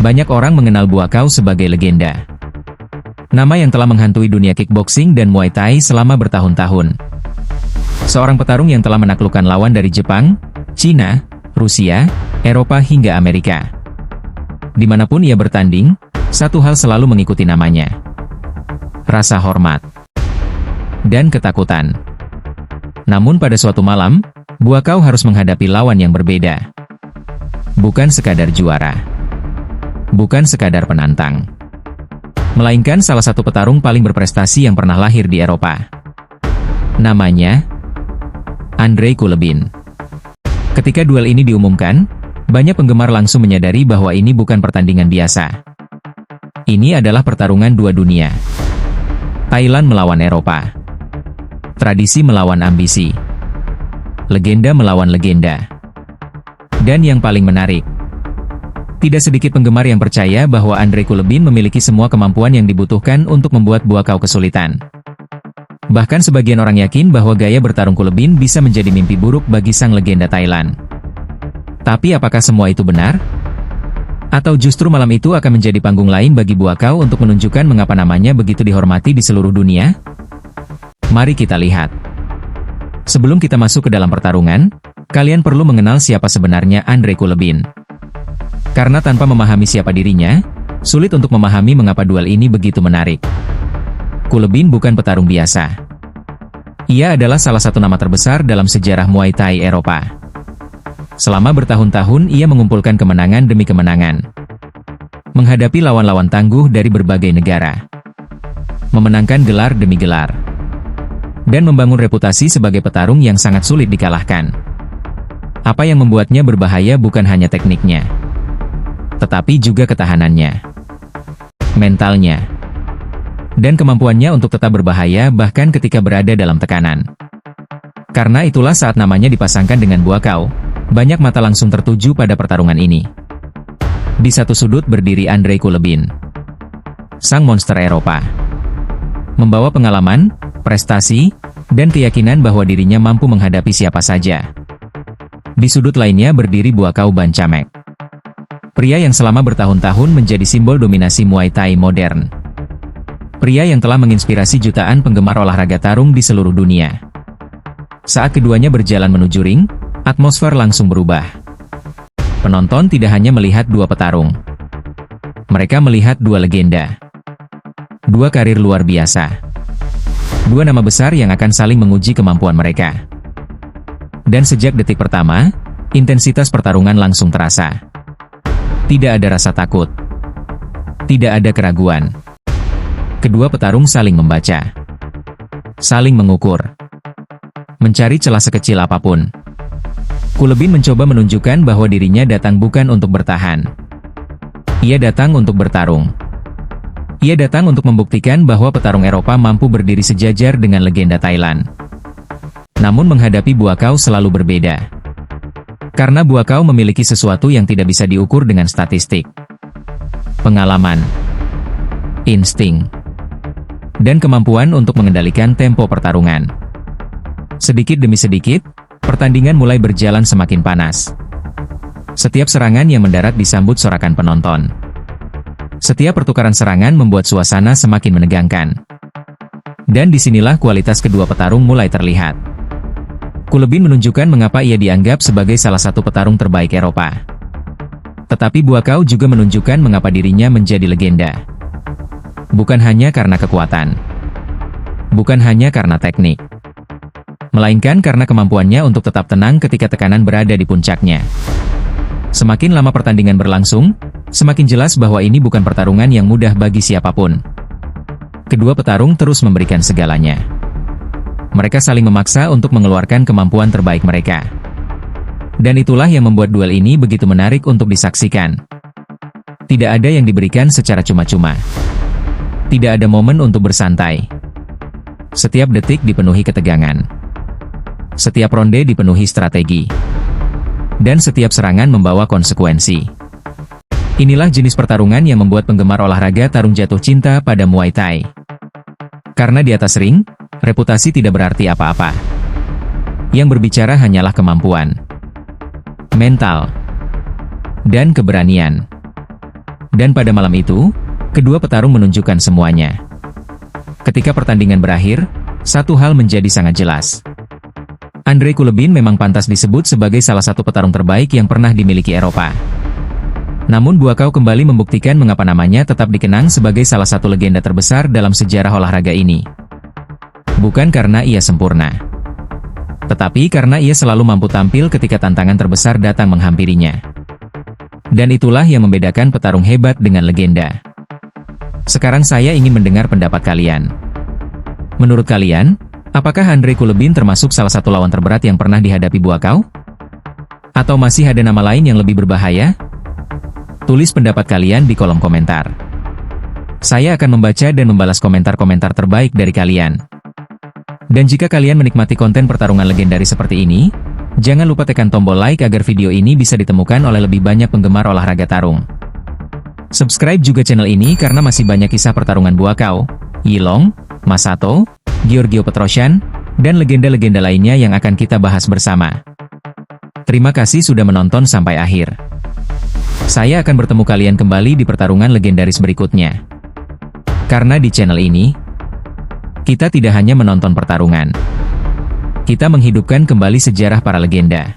banyak orang mengenal Buakaw sebagai legenda. Nama yang telah menghantui dunia kickboxing dan Muay Thai selama bertahun-tahun. Seorang petarung yang telah menaklukkan lawan dari Jepang, Cina, Rusia, Eropa hingga Amerika. Dimanapun ia bertanding, satu hal selalu mengikuti namanya. Rasa hormat dan ketakutan. Namun pada suatu malam, Buakaw harus menghadapi lawan yang berbeda. Bukan sekadar juara. Bukan sekadar penantang. Melainkan salah satu petarung paling berprestasi yang pernah lahir di Eropa. Namanya Andrei Kulebin. Ketika duel ini diumumkan, banyak penggemar langsung menyadari bahwa ini bukan pertandingan biasa. Ini adalah pertarungan dua dunia. Thailand melawan Eropa. Tradisi melawan ambisi. Legenda melawan legenda. Dan yang paling menarik, tidak sedikit penggemar yang percaya bahwa Andrei Kulebin memiliki semua kemampuan yang dibutuhkan untuk membuat Buakaw kesulitan. Bahkan sebagian orang yakin bahwa gaya bertarung Kulebin bisa menjadi mimpi buruk bagi sang legenda Thailand. Tapi apakah semua itu benar? Atau justru malam itu akan menjadi panggung lain bagi Buakaw untuk menunjukkan mengapa namanya begitu dihormati di seluruh dunia? Mari kita lihat. Sebelum kita masuk ke dalam pertarungan, kalian perlu mengenal siapa sebenarnya Andrei Kulebin. Karena tanpa memahami siapa dirinya, sulit untuk memahami mengapa duel ini begitu menarik. Kulebin bukan petarung biasa. Ia adalah salah satu nama terbesar dalam sejarah Muay Thai Eropa. Selama bertahun-tahun ia mengumpulkan kemenangan demi kemenangan. Menghadapi lawan-lawan tangguh dari berbagai negara. Memenangkan gelar demi gelar. Dan membangun reputasi sebagai petarung yang sangat sulit dikalahkan. Apa yang membuatnya berbahaya bukan hanya tekniknya, tetapi juga ketahanannya, mentalnya, dan kemampuannya untuk tetap berbahaya bahkan ketika berada dalam tekanan. Karena itulah saat namanya dipasangkan dengan Buakaw, banyak mata langsung tertuju pada pertarungan ini. Di satu sudut berdiri Andrei Kulebin, sang monster Eropa. Membawa pengalaman, prestasi, dan keyakinan bahwa dirinya mampu menghadapi siapa saja. Di sudut lainnya berdiri Buakaw Banchamek. Pria yang selama bertahun-tahun menjadi simbol dominasi Muay Thai modern. Pria yang telah menginspirasi jutaan penggemar olahraga tarung di seluruh dunia. Saat keduanya berjalan menuju ring, atmosfer langsung berubah. Penonton tidak hanya melihat dua petarung. Mereka melihat dua legenda. Dua karir luar biasa. Dua nama besar yang akan saling menguji kemampuan mereka. Dan sejak detik pertama, intensitas pertarungan langsung terasa. Tidak ada rasa takut. Tidak ada keraguan. Kedua petarung saling membaca. Saling mengukur. Mencari celah sekecil apapun. Kulebin mencoba menunjukkan bahwa dirinya datang bukan untuk bertahan. Ia datang untuk bertarung. Ia datang untuk membuktikan bahwa petarung Eropa mampu berdiri sejajar dengan legenda Thailand. Namun menghadapi Buakaw selalu berbeda. Karena Buakaw memiliki sesuatu yang tidak bisa diukur dengan statistik. Pengalaman, insting, dan kemampuan untuk mengendalikan tempo pertarungan. Sedikit demi sedikit, pertandingan mulai berjalan semakin panas. Setiap serangan yang mendarat disambut sorakan penonton. Setiap pertukaran serangan membuat suasana semakin menegangkan. Dan disinilah kualitas kedua petarung mulai terlihat. Kulebin menunjukkan mengapa ia dianggap sebagai salah satu petarung terbaik Eropa. Tetapi Buakaw juga menunjukkan mengapa dirinya menjadi legenda. Bukan hanya karena kekuatan. Bukan hanya karena teknik. Melainkan karena kemampuannya untuk tetap tenang ketika tekanan berada di puncaknya. Semakin lama pertandingan berlangsung, semakin jelas bahwa ini bukan pertarungan yang mudah bagi siapapun. Kedua petarung terus memberikan segalanya. Mereka saling memaksa untuk mengeluarkan kemampuan terbaik mereka. Dan itulah yang membuat duel ini begitu menarik untuk disaksikan. Tidak ada yang diberikan secara cuma-cuma. Tidak ada momen untuk bersantai. Setiap detik dipenuhi ketegangan. Setiap ronde dipenuhi strategi. Dan setiap serangan membawa konsekuensi. Inilah jenis pertarungan yang membuat penggemar olahraga tarung jatuh cinta pada Muay Thai. Karena di atas ring, reputasi tidak berarti apa-apa. Yang berbicara hanyalah kemampuan, mental, dan keberanian. Dan pada malam itu, kedua petarung menunjukkan semuanya. Ketika pertandingan berakhir, satu hal menjadi sangat jelas. Andrei Kulebin memang pantas disebut sebagai salah satu petarung terbaik yang pernah dimiliki Eropa. Namun Buakaw kembali membuktikan mengapa namanya tetap dikenang sebagai salah satu legenda terbesar dalam sejarah olahraga ini. Bukan karena ia sempurna, tetapi karena ia selalu mampu tampil ketika tantangan terbesar datang menghampirinya. Dan itulah yang membedakan petarung hebat dengan legenda. Sekarang saya ingin mendengar pendapat kalian. Menurut kalian, apakah Andrei Kulebin termasuk salah satu lawan terberat yang pernah dihadapi Buakaw? Atau masih ada nama lain yang lebih berbahaya? Tulis pendapat kalian di kolom komentar. Saya akan membaca dan membalas komentar-komentar terbaik dari kalian. Dan jika kalian menikmati konten pertarungan legendaris seperti ini, jangan lupa tekan tombol like agar video ini bisa ditemukan oleh lebih banyak penggemar olahraga tarung. Subscribe juga channel ini karena masih banyak kisah pertarungan Buakaw, Yilong, Masato, Giorgio Petrosyan, dan legenda-legenda lainnya yang akan kita bahas bersama. Terima kasih sudah menonton sampai akhir. Saya akan bertemu kalian kembali di pertarungan legendaris berikutnya. Karena di channel ini, kita tidak hanya menonton pertarungan, kita menghidupkan kembali sejarah para legenda.